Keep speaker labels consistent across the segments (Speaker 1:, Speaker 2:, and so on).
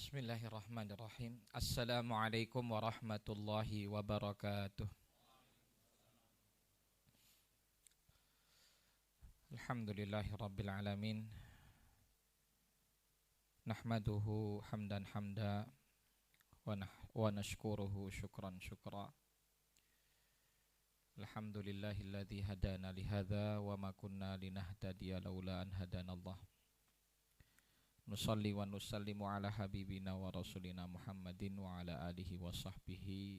Speaker 1: Bismillahirrahmanirrahim. Assalamualaikum warahmatullahi wabarakatuh. Alhamdulillahirabbil alamin. Nahmaduhu hamdan hamda wa nashkuruhu syukran syukra. Alhamdulillahilladzi hadana lihadza wa ma kunna linahtadiya laula an hadanallah. Nusalli wa nusallimu ala habibina wa rasulina Muhammadin wa ala alihi wa sahbihi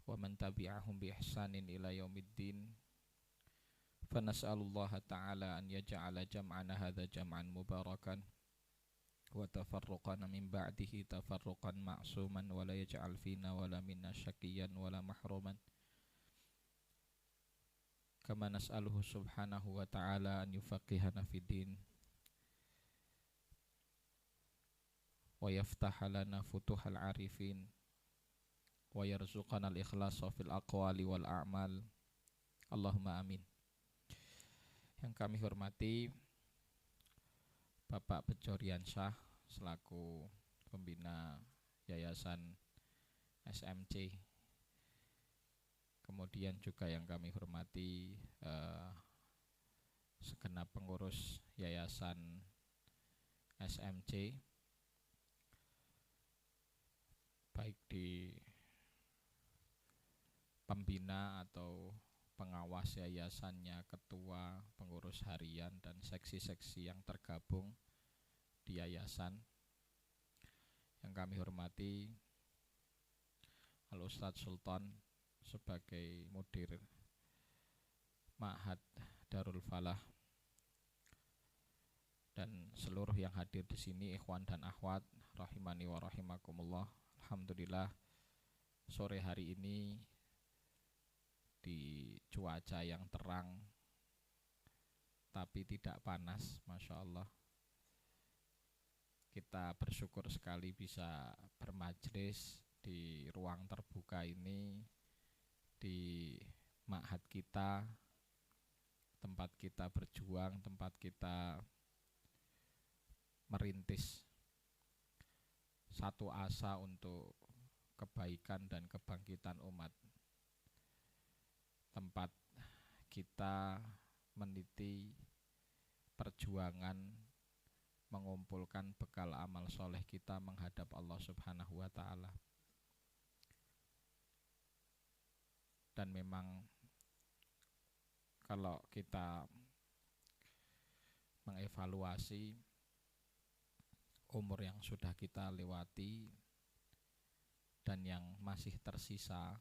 Speaker 1: wa man tabi'ahum bi ihsanin ila yaumiddin. Fa nas'alullaha ta'ala an yaj'ala jam'ana hadza jam'an mubarakan wa tafarruqana min ba'dihi tafarruqan ma'suman wa la yaj'al fina wa la minna syaqiyyan wa la mahruman. Kama nas'aluhu subhanahu wa ta'ala an yufaqihana fid din wa yaftaha lana futuhal arifin wa yarzuqana al-ikhlasa fil aqwali wal a'mal. Allahumma amin. Yang kami hormati Bapak Bejoriansyah selaku pembina Yayasan SMC. Kemudian juga yang kami hormati segenap pengurus Yayasan SMC, baik di pembina atau pengawas yayasannya, ketua, pengurus harian, dan seksi-seksi yang tergabung di yayasan. Yang kami hormati Al-Ustadz Sultan sebagai mudir Ma'had Darul Falah, dan seluruh yang hadir di sini, ikhwan dan akhwat rahimani wa rahimakumullah. Alhamdulillah, sore hari ini di cuaca yang terang tapi tidak panas, Masya Allah, kita bersyukur sekali bisa bermajlis di ruang terbuka ini, di ma'had kita, tempat kita berjuang, tempat kita merintis satu asa untuk kebaikan dan kebangkitan umat, tempat kita meniti perjuangan mengumpulkan bekal amal soleh kita menghadap Allah Subhanahu wa ta'ala. Dan memang kalau kita mengevaluasi umur yang sudah kita lewati dan yang masih tersisa,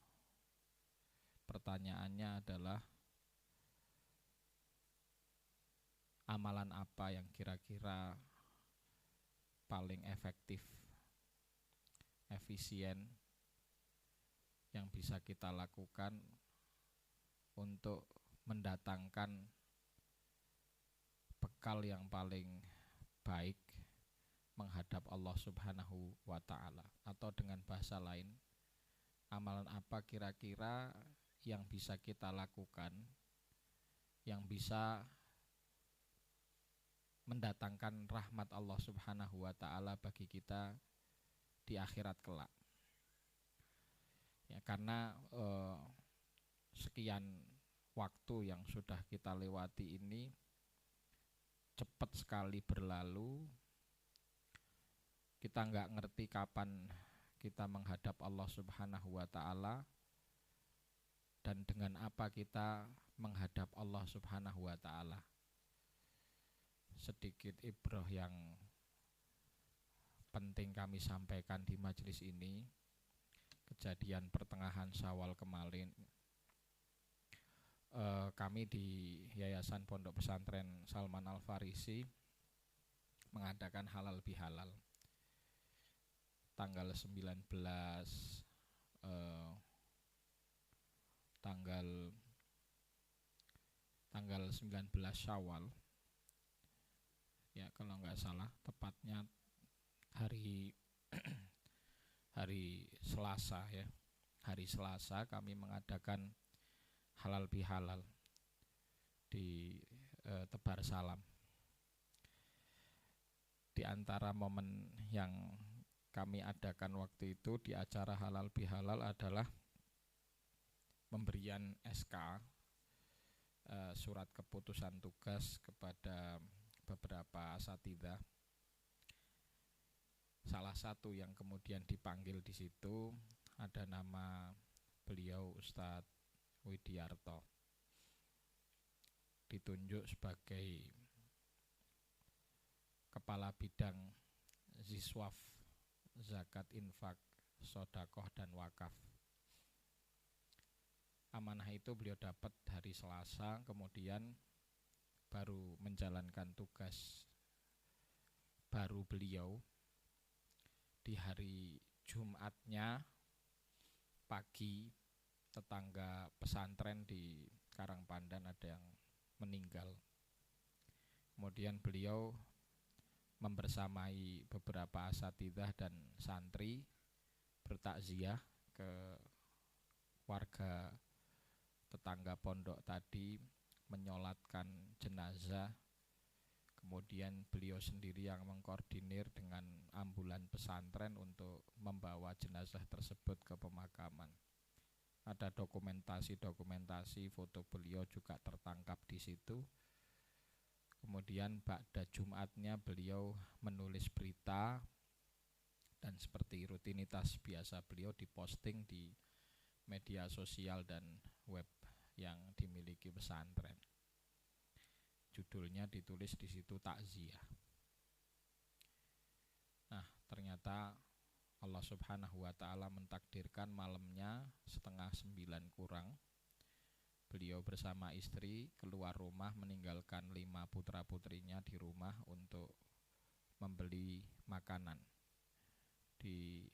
Speaker 1: pertanyaannya adalah amalan apa yang kira-kira paling efektif, efisien, yang bisa kita lakukan untuk mendatangkan bekal yang paling baik menghadap Allah Subhanahu wa ta'ala. Atau dengan bahasa lain, amalan apa kira-kira yang bisa kita lakukan yang bisa mendatangkan rahmat Allah Subhanahu wa ta'ala bagi kita di akhirat kelak. Ya, karena sekian waktu yang sudah kita lewati ini cepat sekali berlalu. Kita nggak ngerti kapan kita menghadap Allah Subhanahu wa ta'ala dan dengan apa kita menghadap Allah Subhanahu wa ta'ala. Sedikit ibrah yang penting kami sampaikan di majelis ini. Kejadian pertengahan Syawal kemarin, kami di Yayasan Pondok Pesantren Salman Al Farisi mengadakan halal bihalal tanggal 19 tanggal 19 Syawal, ya kalau nggak salah tepatnya hari hari Selasa, ya, hari Selasa kami mengadakan halal bihalal di Tebar Salam. Di antara momen yang kami adakan waktu itu di acara Halal Bihalal adalah pemberian SK, surat keputusan tugas kepada beberapa asatidzah. Salah satu yang kemudian dipanggil di situ ada nama beliau Ustadz Widiarto, ditunjuk sebagai kepala bidang Ziswaf, zakat, infak, sodakoh, dan wakaf. Amanah itu beliau dapat hari Selasa, kemudian baru menjalankan tugas baru beliau di hari Jumatnya pagi. Tetangga pesantren di Karangpandan ada yang meninggal. Kemudian beliau membersamai beberapa asatidzah dan santri bertakziah ke warga tetangga pondok tadi, menyolatkan jenazah. Kemudian beliau sendiri yang mengkoordinir dengan ambulan pesantren untuk membawa jenazah tersebut ke pemakaman. Ada dokumentasi foto beliau juga tertangkap di situ. Kemudian pada Jumatnya beliau menulis berita, dan seperti rutinitas biasa beliau diposting di media sosial dan web yang dimiliki pesantren. Judulnya ditulis di situ takziah. Nah, ternyata Allah Subhanahu wa Ta'ala mentakdirkan malamnya 8:30 kurang beliau bersama istri keluar rumah, meninggalkan 5 putra-putrinya di rumah untuk membeli makanan di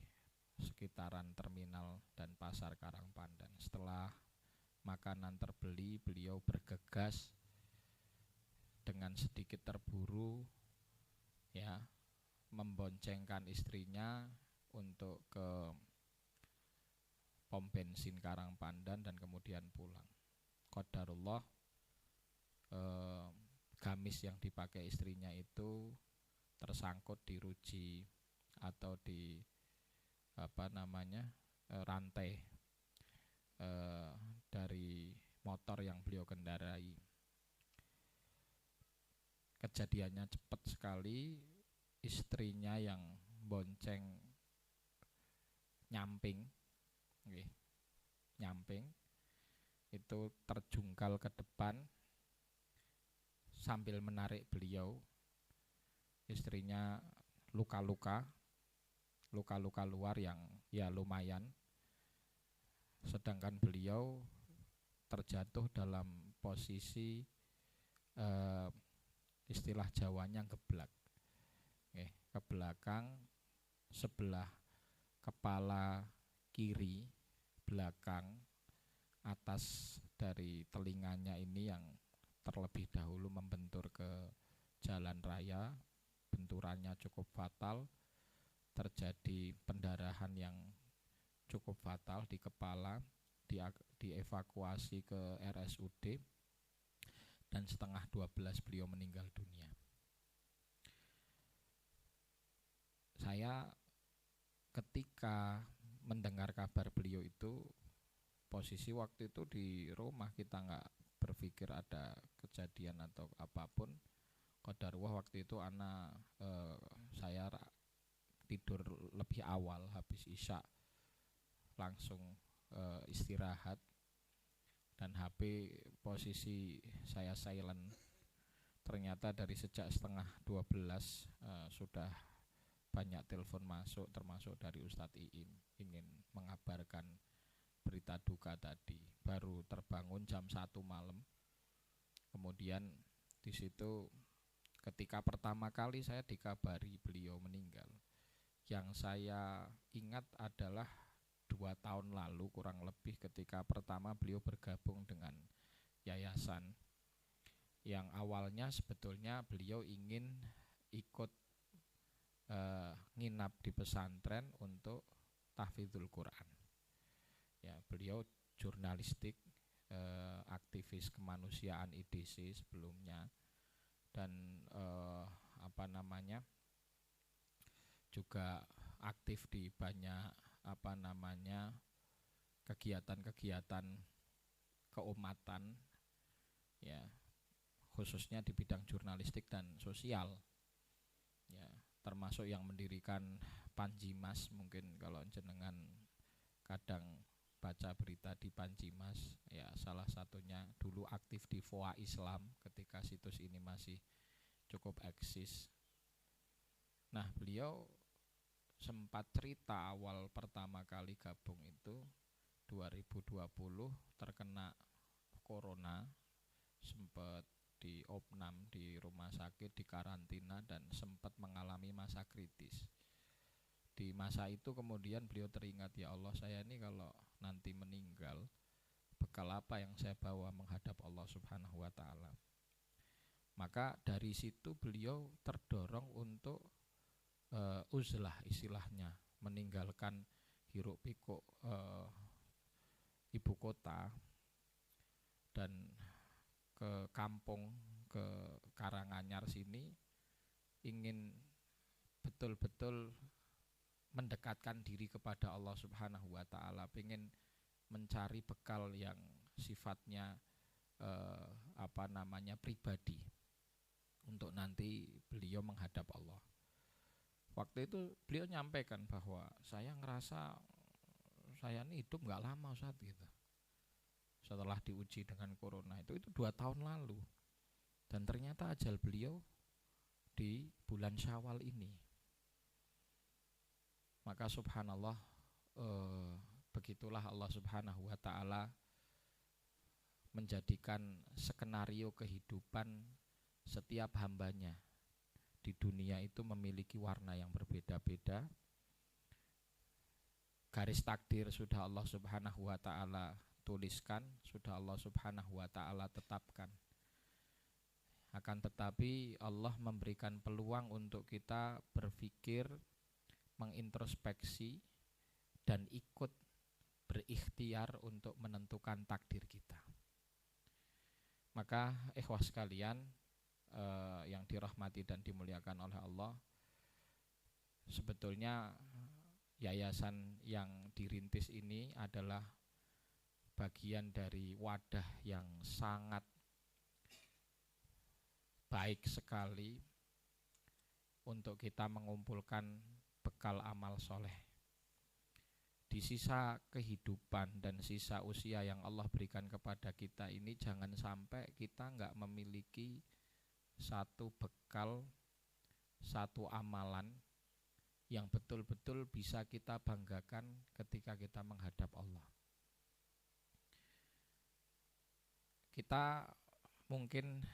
Speaker 1: sekitaran terminal dan pasar Karangpandan. Setelah makanan terbeli, beliau bergegas dengan sedikit terburu, ya, memboncengkan istrinya untuk ke pom bensin Karangpandan dan kemudian pulang. Qadarullah, gamis yang dipakai istrinya itu tersangkut di ruji atau di rantai dari motor yang beliau kendarai. Kejadiannya cepat sekali, istrinya yang bonceng nyamping itu terjungkal ke depan sambil menarik beliau. Istrinya luka-luka luar yang ya lumayan, sedangkan beliau terjatuh dalam posisi istilah Jawanya geblak, ke belakang, sebelah kepala kiri belakang atas dari telinganya ini yang terlebih dahulu membentur ke jalan raya. Benturannya cukup fatal, terjadi pendarahan yang cukup fatal di kepala, dievakuasi ke RSUD, dan 11:30 beliau meninggal dunia. Saya ketika mendengar kabar beliau itu, posisi waktu itu di rumah, kita nggak berpikir ada kejadian atau apapun. Qadarullah waktu itu saya tidur lebih awal, habis isya langsung istirahat, dan HP posisi saya silent. Ternyata dari sejak 11:30 sudah banyak telepon masuk, termasuk dari Ustadz Iim, ingin mengabarkan berita duka tadi. Baru terbangun jam 1 malam. Kemudian di situ ketika pertama kali saya dikabari beliau meninggal, yang saya ingat adalah 2 tahun lalu kurang lebih, ketika pertama beliau bergabung dengan yayasan yang awalnya sebetulnya beliau ingin ikut nginap di pesantren untuk tahfidzul Quran. Ya, beliau jurnalistik, aktivis kemanusiaan IDC sebelumnya, dan juga aktif di banyak kegiatan-kegiatan keumatan, ya, khususnya di bidang jurnalistik dan sosial, ya, termasuk yang mendirikan Panjimas. Mungkin kalau jenengan kadang baca berita di Panjimas, ya, salah satunya dulu aktif di VOA Islam ketika situs ini masih cukup eksis. Nah, beliau sempat cerita awal pertama kali gabung itu 2020 terkena corona, sempat di opnam di rumah sakit, di karantina, dan sempat mengalami masa kritis. Di masa itu kemudian beliau teringat, ya Allah, saya ini kalau nanti meninggal, bekal apa yang saya bawa menghadap Allah Subhanahu wa Ta'ala. Maka dari situ beliau terdorong untuk uzlah, istilahnya, meninggalkan hiruk pikuk ibu kota dan ke kampung, ke Karanganyar sini, ingin betul-betul mendekatkan diri kepada Allah Subhanahu wa Ta'ala, pengen mencari bekal yang sifatnya pribadi untuk nanti beliau menghadap Allah. Waktu itu beliau nyampaikan bahwa saya ngerasa saya ini hidup nggak lama, Ustaz, gitu. Setelah diuji dengan corona itu 2 tahun lalu, dan ternyata ajal beliau di bulan Syawal ini. Maka subhanallah, begitulah Allah Subhanahu wa Ta'ala menjadikan skenario kehidupan setiap hambanya di dunia itu memiliki warna yang berbeda-beda. Garis takdir sudah Allah Subhanahu wa Ta'ala tuliskan, sudah Allah Subhanahu wa Ta'ala tetapkan. Akan tetapi Allah memberikan peluang untuk kita berpikir, mengintrospeksi, dan ikut berikhtiar untuk menentukan takdir kita. Maka ikhwah sekalian yang dirahmati dan dimuliakan oleh Allah, sebetulnya yayasan yang dirintis ini adalah bagian dari wadah yang sangat baik sekali untuk kita mengumpulkan bekal amal soleh. Di sisa kehidupan dan sisa usia yang Allah berikan kepada kita ini, jangan sampai kita nggak memiliki satu bekal, satu amalan yang betul-betul bisa kita banggakan ketika kita menghadap Allah. Kita mungkin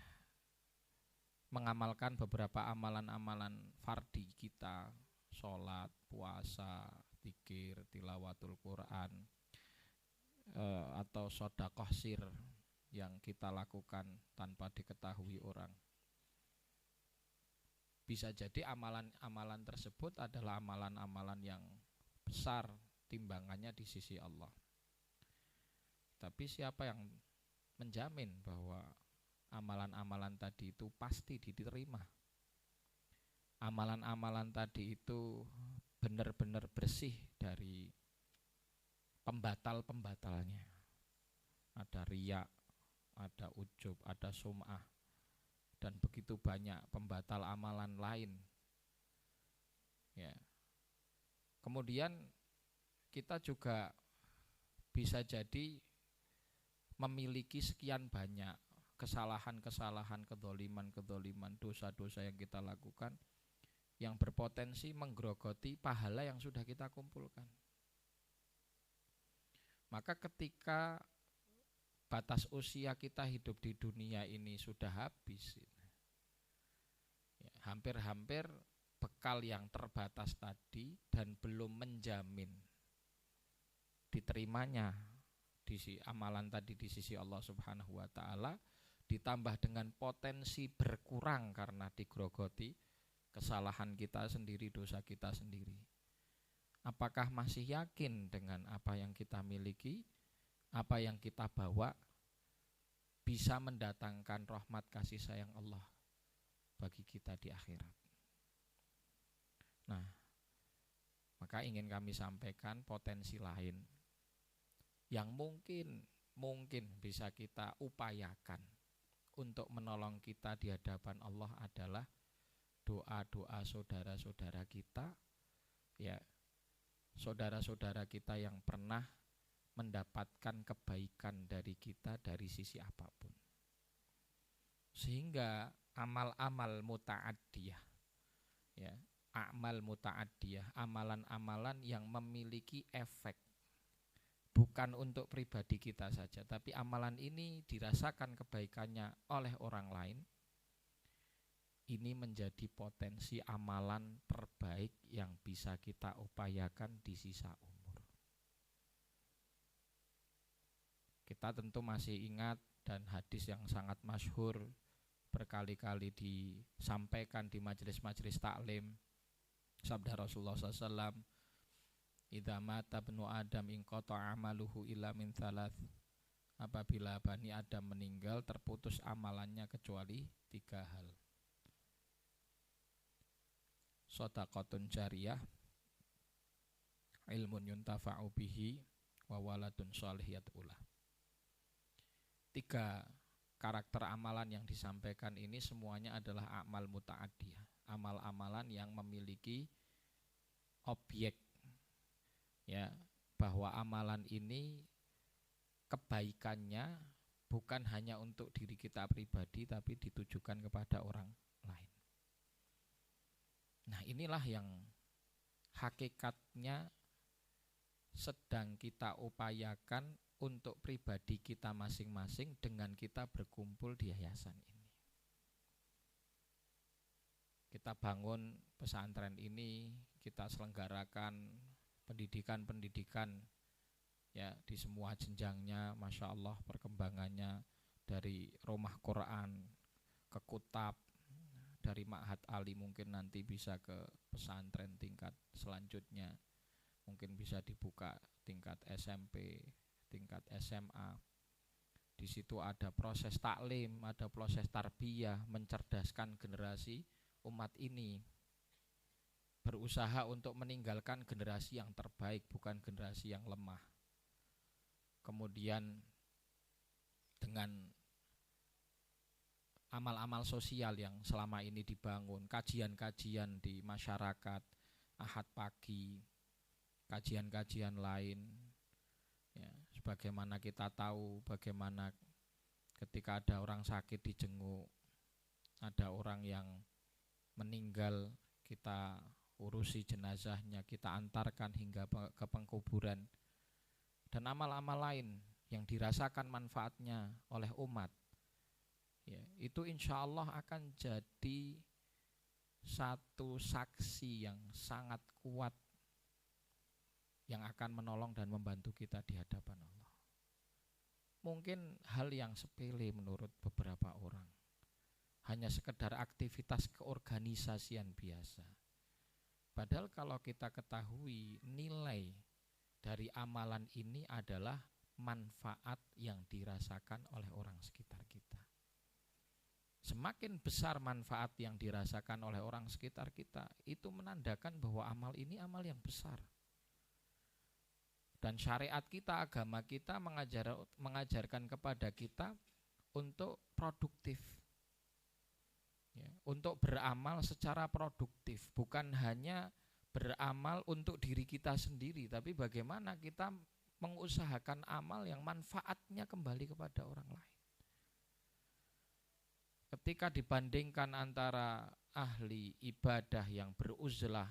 Speaker 1: mengamalkan beberapa amalan-amalan fardi kita, sholat, puasa, zikir, tilawatul Quran, atau sedekah sir yang kita lakukan tanpa diketahui orang. Bisa jadi amalan-amalan tersebut adalah amalan-amalan yang besar timbangannya di sisi Allah. Tapi siapa yang menjamin bahwa amalan-amalan tadi itu pasti diterima? Amalan-amalan tadi itu benar-benar bersih dari pembatal-pembatalnya. Ada riya, ada ujub, ada sum'ah, dan begitu banyak pembatal amalan lain. Ya. Kemudian kita juga bisa jadi memiliki sekian banyak kesalahan-kesalahan, kedoliman-kedoliman, dosa-dosa yang kita lakukan yang berpotensi menggerogoti pahala yang sudah kita kumpulkan. Maka ketika batas usia kita hidup di dunia ini sudah habis, ya, hampir-hampir bekal yang terbatas tadi dan belum menjamin diterimanya amalan tadi di sisi Allah Subhanahu wa Ta'ala, ditambah dengan potensi berkurang karena digrogoti kesalahan kita sendiri, dosa kita sendiri. Apakah masih yakin dengan apa yang kita miliki, apa yang kita bawa bisa mendatangkan rahmat kasih sayang Allah bagi kita di akhirat? Nah, Maka ingin kami sampaikan potensi lain yang mungkin bisa kita upayakan untuk menolong kita di hadapan Allah adalah doa-doa saudara-saudara kita, ya, saudara-saudara kita yang pernah mendapatkan kebaikan dari kita dari sisi apapun. Sehingga amal-amal muta'addiyah, ya, amal muta'addiyah, amalan-amalan yang memiliki efek bukan untuk pribadi kita saja, tapi amalan ini dirasakan kebaikannya oleh orang lain. Ini menjadi potensi amalan terbaik yang bisa kita upayakan di sisa umur. Kita tentu masih ingat dan hadis yang sangat masyhur berkali-kali disampaikan di majelis-majelis taklim, sabda Rasulullah SAW, idza mata ibnu Adam inqata amaluhu illa min thalath. Apabila Bani Adam meninggal, terputus amalannya kecuali 3 hal. Shadaqatun jariyah, ilmun yuntafa'u bihi, wa waladun sholih yad'ulah. 3 karakter amalan yang disampaikan ini semuanya adalah amal muta'addiyah, amal-amalan yang memiliki objek, ya, bahwa amalan ini kebaikannya bukan hanya untuk diri kita pribadi tapi ditujukan kepada orang lain. Nah, inilah yang hakikatnya sedang kita upayakan untuk pribadi kita masing-masing dengan kita berkumpul di yayasan ini. Kita bangun pesantren ini, kita selenggarakan pendidikan-pendidikan, ya, di semua jenjangnya. Masya Allah perkembangannya, dari rumah Quran ke kutab, dari Ma'had Ali mungkin nanti bisa ke pesantren tingkat selanjutnya, mungkin bisa dibuka tingkat SMP, tingkat SMA. Di situ ada proses taklim, ada proses tarbiyah, mencerdaskan generasi umat ini, berusaha untuk meninggalkan generasi yang terbaik, bukan generasi yang lemah. Kemudian dengan amal-amal sosial yang selama ini dibangun, kajian-kajian di masyarakat, Ahad pagi, kajian-kajian lain, ya, sebagaimana kita tahu bagaimana ketika ada orang sakit dijenguk, ada orang yang meninggal kita urusi jenazahnya, kita antarkan hingga ke pengkuburan, dan amal-amal lain yang dirasakan manfaatnya oleh umat, ya, itu insya Allah akan jadi satu saksi yang sangat kuat yang akan menolong dan membantu kita di hadapan Allah. Mungkin hal yang sepele menurut beberapa orang, hanya sekedar aktivitas keorganisasian biasa. Padahal kalau kita ketahui nilai dari amalan ini adalah manfaat yang dirasakan oleh orang sekitar kita. Semakin besar manfaat yang dirasakan oleh orang sekitar kita, itu menandakan bahwa amal ini amal yang besar. Dan syariat kita, agama kita mengajarkan kepada kita untuk produktif, ya, untuk beramal secara produktif, bukan hanya beramal untuk diri kita sendiri, tapi bagaimana kita mengusahakan amal yang manfaatnya kembali kepada orang lain. Ketika dibandingkan antara ahli ibadah yang beruzlah,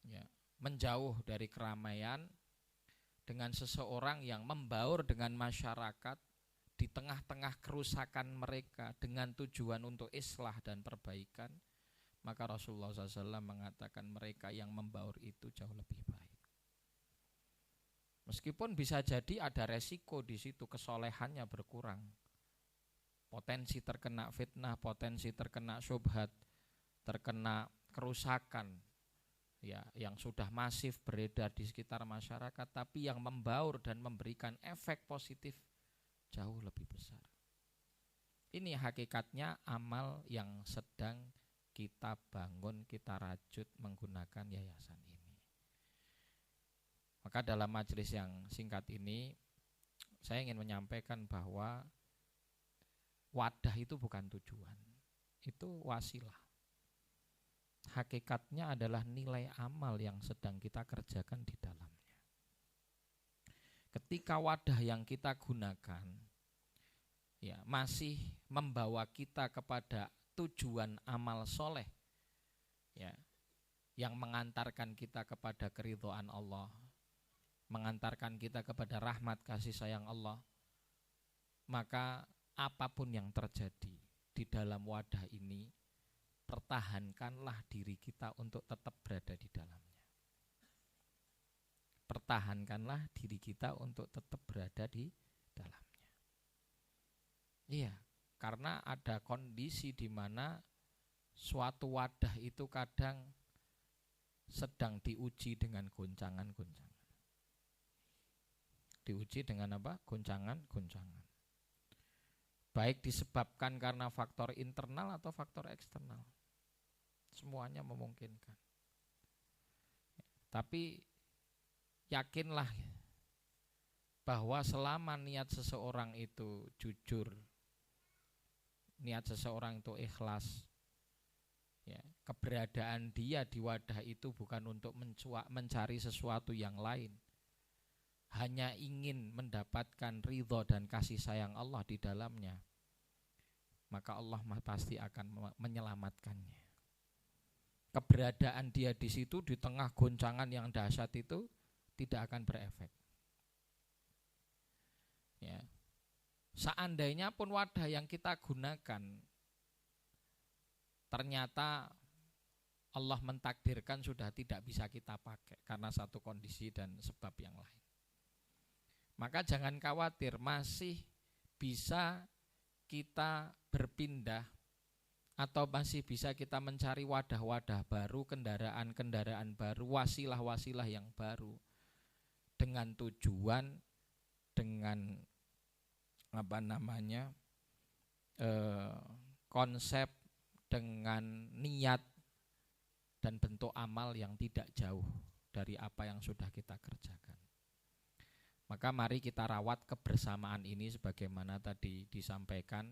Speaker 1: ya, menjauh dari keramaian, dengan seseorang yang membaur dengan masyarakat di tengah-tengah kerusakan mereka dengan tujuan untuk islah dan perbaikan, maka Rasulullah SAW mengatakan mereka yang membaur itu jauh lebih baik. Meskipun bisa jadi ada resiko di situ, kesolehannya berkurang, potensi terkena fitnah, potensi terkena syubhat, terkena kerusakan, ya, yang sudah masif beredar di sekitar masyarakat, tapi yang membaur dan memberikan efek positif jauh lebih besar. Ini hakikatnya amal yang sedang kita bangun, kita rajut menggunakan yayasan ini. Maka dalam majelis yang singkat ini saya ingin menyampaikan bahwa wadah itu bukan tujuan, itu wasilah. Hakikatnya adalah nilai amal yang sedang kita kerjakan di dalamnya. Ketika wadah yang kita gunakan ya masih membawa kita kepada tujuan amal soleh ya, yang mengantarkan kita kepada keridhaan Allah, mengantarkan kita kepada rahmat kasih sayang Allah, maka apapun yang terjadi di dalam wadah ini, pertahankanlah diri kita untuk tetap berada di dalamnya. Pertahankanlah diri kita untuk tetap berada di dalamnya. Iya, karena ada kondisi di mana suatu wadah itu kadang sedang diuji dengan goncangan-goncangan. Diuji dengan apa? Goncangan-goncangan. Baik disebabkan karena faktor internal atau faktor eksternal. Semuanya memungkinkan. Tapi yakinlah bahwa selama niat seseorang itu jujur, niat seseorang itu ikhlas, ya, keberadaan dia di wadah itu bukan untuk mencari sesuatu yang lain, hanya ingin mendapatkan ridho dan kasih sayang Allah di dalamnya, maka Allah pasti akan menyelamatkannya. Keberadaan dia di situ di tengah goncangan yang dahsyat itu tidak akan berefek. Ya. Seandainya pun wadah yang kita gunakan ternyata Allah mentakdirkan sudah tidak bisa kita pakai karena satu kondisi dan sebab yang lain, maka jangan khawatir, masih bisa kita berpindah atau masih bisa kita mencari wadah-wadah baru, kendaraan-kendaraan baru, wasilah-wasilah yang baru, dengan tujuan, dengan konsep, dengan niat dan bentuk amal yang tidak jauh dari apa yang sudah kita kerjakan. Maka mari kita rawat kebersamaan ini sebagaimana tadi disampaikan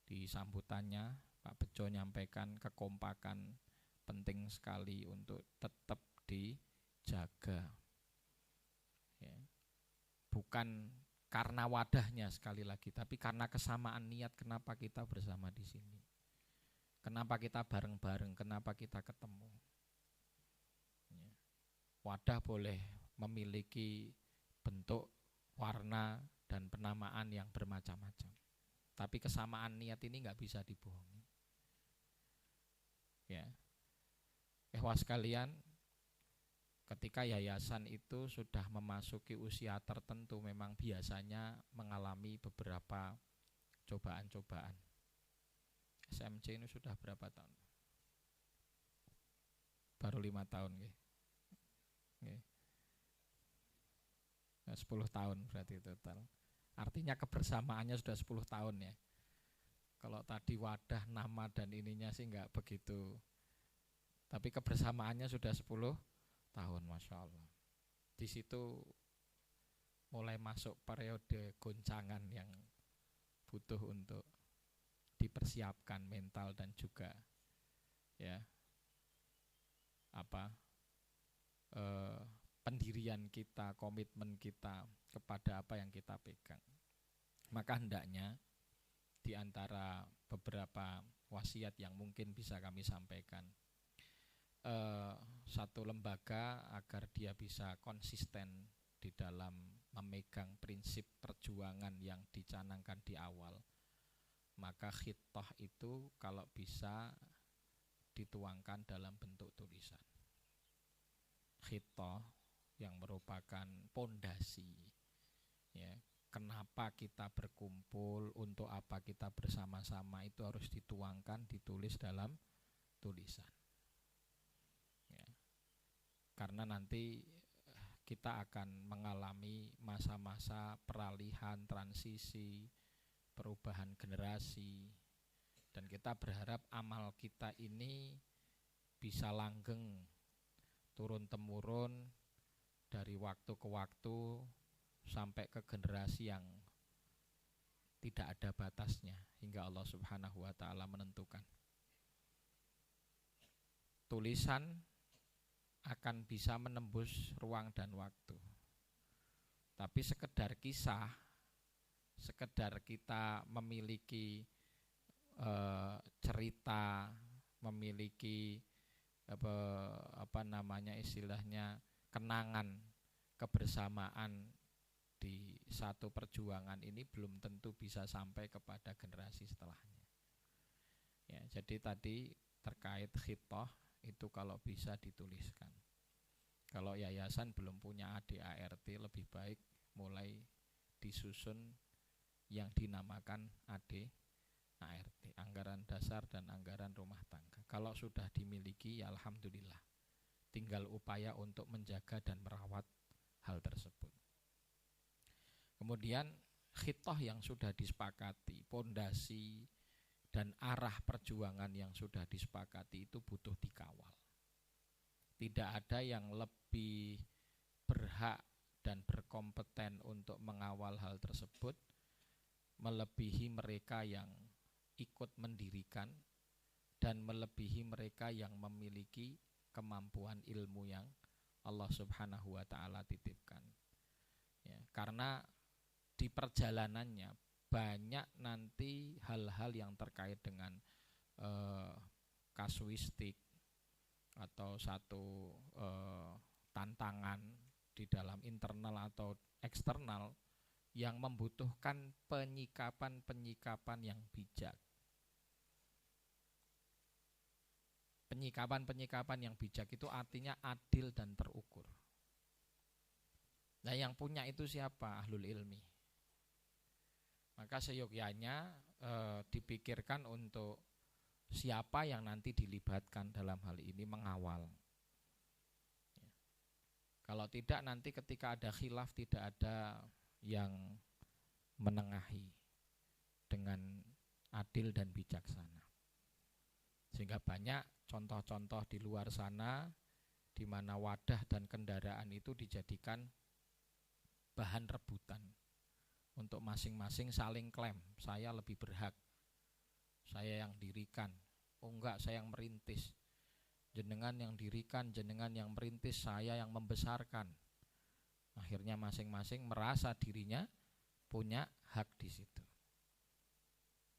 Speaker 1: di sambutannya Pak Bejo, nyampaikan kekompakan penting sekali untuk tetap dijaga. Ya. Bukan karena wadahnya sekali lagi, tapi karena kesamaan niat kenapa kita bersama di sini. Kenapa kita bareng-bareng, kenapa kita ketemu. Ya. Wadah boleh memiliki bentuk, warna, dan penamaan yang bermacam-macam, tapi kesamaan niat ini nggak bisa dibohongi. Ya, ikhwas sekalian, ketika yayasan itu sudah memasuki usia tertentu, memang biasanya mengalami beberapa cobaan-cobaan. SMC ini sudah berapa tahun? Baru 5 tahun, nggih. 10 tahun berarti total. Artinya kebersamaannya sudah 10 tahun ya. Kalau tadi wadah, nama dan ininya sih enggak begitu. Tapi kebersamaannya sudah 10 tahun, Masya Allah. Di situ mulai masuk periode goncangan yang butuh untuk dipersiapkan mental dan juga ya pendirian kita, komitmen kita kepada apa yang kita pegang. Maka hendaknya di antara beberapa wasiat yang mungkin bisa kami sampaikan, satu lembaga agar dia bisa konsisten di dalam memegang prinsip perjuangan yang dicanangkan di awal, maka khittah itu kalau bisa dituangkan dalam bentuk tulisan. Khittah yang merupakan pondasi, ya, kenapa kita berkumpul, untuk apa kita bersama-sama, itu harus dituangkan, ditulis dalam tulisan. Ya. Karena nanti kita akan mengalami masa-masa peralihan, transisi, perubahan generasi, Dan kita berharap amal kita ini bisa langgeng turun-temurun dari waktu ke waktu sampai ke generasi yang tidak ada batasnya hingga Allah Subhanahu wa taala menentukan. Tulisan akan bisa menembus ruang dan waktu. Tapi sekedar kisah, sekedar kita memiliki cerita, memiliki istilahnya kenangan kebersamaan di satu perjuangan ini belum tentu bisa sampai kepada generasi setelahnya. Ya, jadi tadi terkait khitoh itu kalau bisa dituliskan. Kalau yayasan belum punya ADART, lebih baik mulai disusun yang dinamakan ADART, anggaran dasar dan anggaran rumah tangga. Kalau sudah dimiliki, ya alhamdulillah. Tinggal upaya untuk menjaga dan merawat hal tersebut. Kemudian khitoh yang sudah disepakati, pondasi dan arah perjuangan yang sudah disepakati itu butuh dikawal. Tidak ada yang lebih berhak dan berkompeten untuk mengawal hal tersebut melebihi mereka yang ikut mendirikan dan melebihi mereka yang memiliki kemampuan ilmu yang Allah Subhanahu wa taala titipkan. Ya, karena di perjalanannya banyak nanti hal-hal yang terkait dengan kasuistik atau satu tantangan di dalam internal atau eksternal yang membutuhkan penyikapan yang bijak. Penyikapan yang bijak itu artinya adil dan terukur. Nah, yang punya itu siapa? Ahlul ilmi. Maka seyogyanya dipikirkan untuk siapa yang nanti dilibatkan dalam hal ini mengawal. Ya. Kalau tidak nanti ketika ada khilaf tidak ada yang menengahi dengan adil dan bijaksana. Sehingga banyak contoh-contoh di luar sana di mana wadah dan kendaraan itu dijadikan bahan rebutan untuk masing-masing saling klaim, saya lebih berhak, saya yang dirikan, oh enggak, saya yang merintis, jenengan yang dirikan, jenengan yang merintis, saya yang membesarkan. Akhirnya masing-masing merasa dirinya punya hak di situ.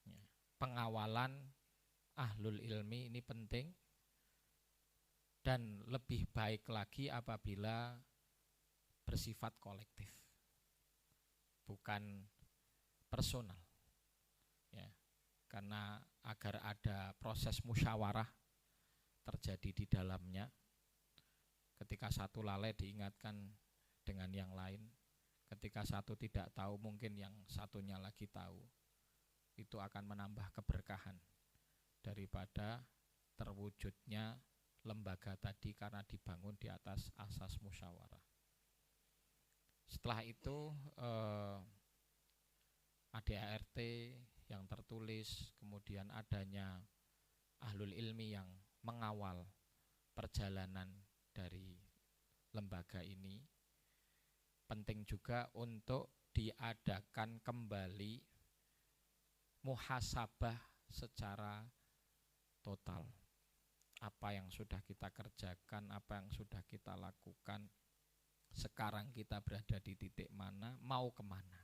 Speaker 1: Ya. Pengawalan ahlul ilmi ini penting, dan lebih baik lagi apabila bersifat kolektif, bukan personal. Ya, karena agar ada proses musyawarah terjadi di dalamnya. Ketika satu lalai diingatkan dengan yang lain, ketika satu tidak tahu mungkin yang satunya lagi tahu. Itu akan menambah keberkahan daripada terwujudnya lembaga tadi karena dibangun di atas asas musyawarah. Setelah itu ADART yang tertulis, kemudian adanya ahlul ilmi yang mengawal perjalanan dari lembaga ini. Penting juga untuk diadakan kembali muhasabah secara total. Apa yang sudah kita kerjakan, apa yang sudah kita lakukan, sekarang kita berada di titik mana, mau kemana.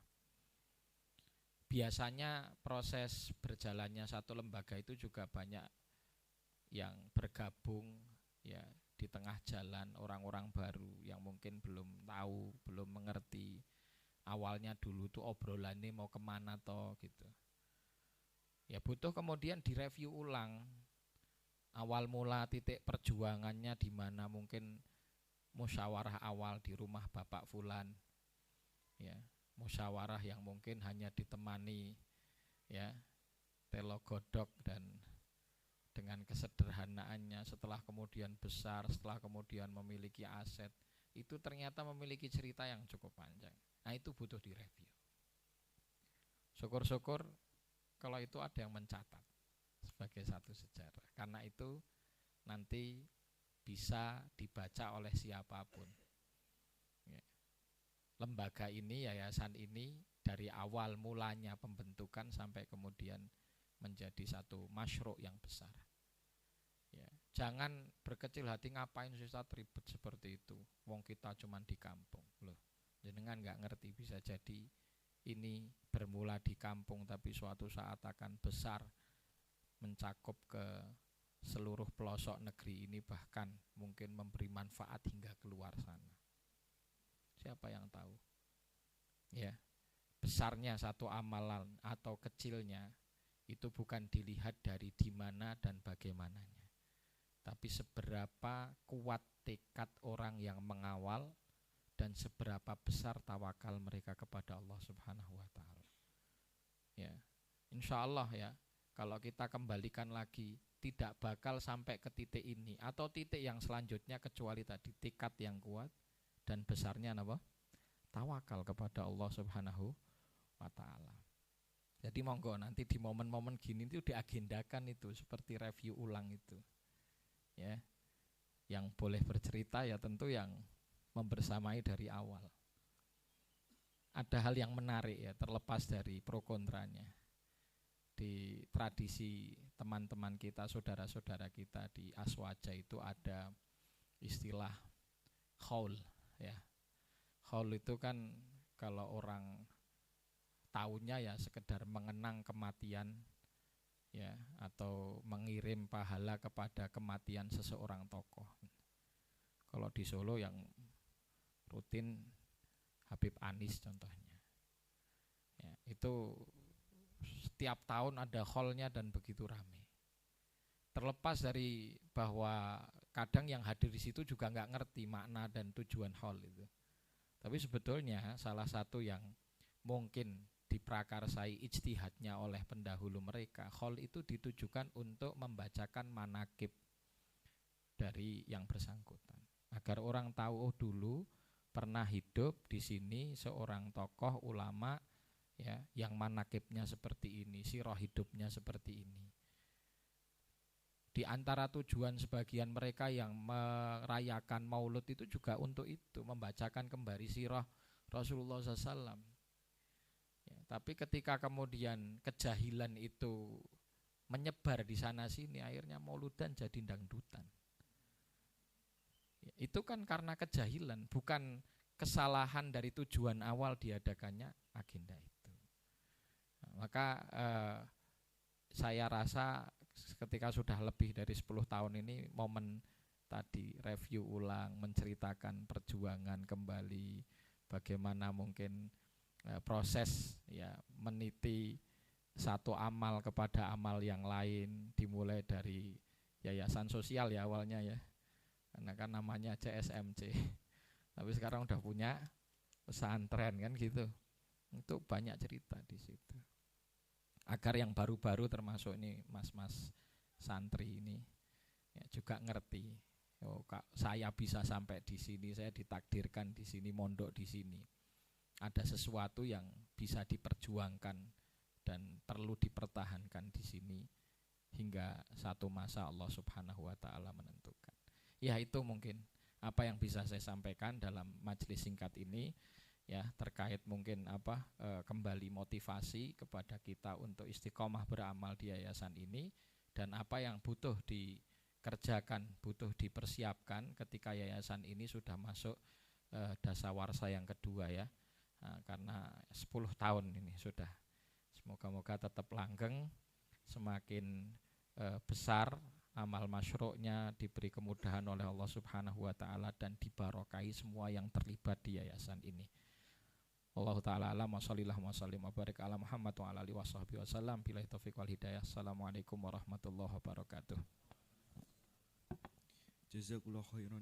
Speaker 1: Biasanya proses berjalannya satu lembaga itu juga banyak yang bergabung ya di tengah jalan, orang-orang baru yang mungkin belum tahu, belum mengerti. Awalnya dulu tuh obrolannya mau kemana toh gitu. Ya butuh kemudian direview ulang. Awal mula titik perjuangannya di mana, mungkin musyawarah awal di rumah Bapak Fulan. Ya, musyawarah yang mungkin hanya ditemani ya telogodok dan dengan kesederhanaannya, setelah kemudian besar, setelah kemudian memiliki aset, itu ternyata memiliki cerita yang cukup panjang. Nah, itu butuh direview. Syukur-syukur kalau itu ada yang mencatat. sebagai satu sejarah. Karena itu nanti bisa dibaca oleh siapapun. Ya. Lembaga ini, yayasan ini dari awal mulanya pembentukan sampai kemudian menjadi satu masyru' yang besar. Ya. Jangan berkecil hati, ngapain susah ribet seperti itu. Wong kita cuman di kampung. Loh, jenengan nggak ngerti, bisa jadi ini bermula di kampung tapi suatu saat akan besar mencakup ke seluruh pelosok negeri ini, bahkan mungkin memberi manfaat hingga keluar sana. Siapa yang tahu? Ya, besarnya satu amalan atau kecilnya itu bukan dilihat dari di mana dan bagaimananya, tapi seberapa kuat tekad orang yang mengawal dan seberapa besar tawakal mereka kepada Allah Subhanahu wa taala. Ya, insya Allah ya, kalau kita kembalikan lagi tidak bakal sampai ke titik ini atau titik yang selanjutnya kecuali tadi tekad yang kuat dan besarnya apa? Tawakal kepada Allah Subhanahu wa taala. Jadi monggo nanti di momen-momen gini itu diagendakan itu seperti review ulang itu. Ya. Yang boleh bercerita ya tentu yang membersamai dari awal. Ada hal yang menarik ya, terlepas dari pro kontranya. Di tradisi teman-teman kita, saudara-saudara kita di Aswaja itu ada istilah khaul ya. Khaul itu kan kalau orang taunya ya sekedar mengenang kematian ya, atau mengirim pahala kepada kematian seseorang tokoh. Kalau di Solo yang rutin Habib Anis contohnya. Ya, itu setiap tahun ada haulnya dan begitu ramai. Terlepas dari bahwa kadang yang hadir di situ juga nggak ngerti makna dan tujuan haul itu. Tapi sebetulnya salah satu yang mungkin diprakarsai ijtihadnya oleh pendahulu mereka, haul itu ditujukan untuk membacakan manakib dari yang bersangkutan, agar orang tahu oh dulu pernah hidup di sini seorang tokoh ulama ya, yang manakibnya seperti ini, sirah hidupnya seperti ini. Di antara tujuan sebagian mereka yang merayakan maulud itu juga untuk itu, membacakan kembali sirah Rasulullah SAW. Ya, tapi ketika kemudian kejahilan itu menyebar di sana sini, akhirnya mauludan jadi dangdutan. Ya, itu kan karena kejahilan, bukan kesalahan dari tujuan awal diadakannya agenda itu. Nah, maka saya rasa ketika sudah lebih dari 10 tahun ini, momen tadi review ulang, menceritakan perjuangan kembali, bagaimana mungkin proses ya meniti satu amal kepada amal yang lain, dimulai dari yayasan sosial ya awalnya ya, karena kan namanya CSMC, tapi sekarang udah punya pesantren kan gitu. Itu banyak cerita di situ. Agar yang baru-baru termasuk ini mas-mas santri ini ya juga ngerti. Oh, saya bisa sampai di sini, saya ditakdirkan di sini, mondok di sini. Ada sesuatu yang bisa diperjuangkan dan perlu dipertahankan di sini hingga satu masa Allah Subhanahu wa taala menentukan. Ya itu mungkin apa yang bisa saya sampaikan dalam majelis singkat ini. Ya, terkait mungkin kembali motivasi kepada kita untuk istiqomah beramal di yayasan ini, dan apa yang butuh dikerjakan, butuh dipersiapkan ketika yayasan ini sudah masuk dasawarsa yang kedua ya. Nah, karena 10 tahun ini sudah, semoga-moga tetap langgeng, semakin besar amal masyru'nya, diberi kemudahan oleh Allah Subhanahu wa taala dan dibarokahi semua yang terlibat di yayasan ini. Wallahu ta'ala alam wa sallallahu wa sallim wa barik ala Muhammad wa ala alihi wa sahbihi wa sallam. Billahi taufiq wal hidayah. Assalamualaikum warahmatullahi wabarakatuh.
Speaker 2: Jazakallahu khairan.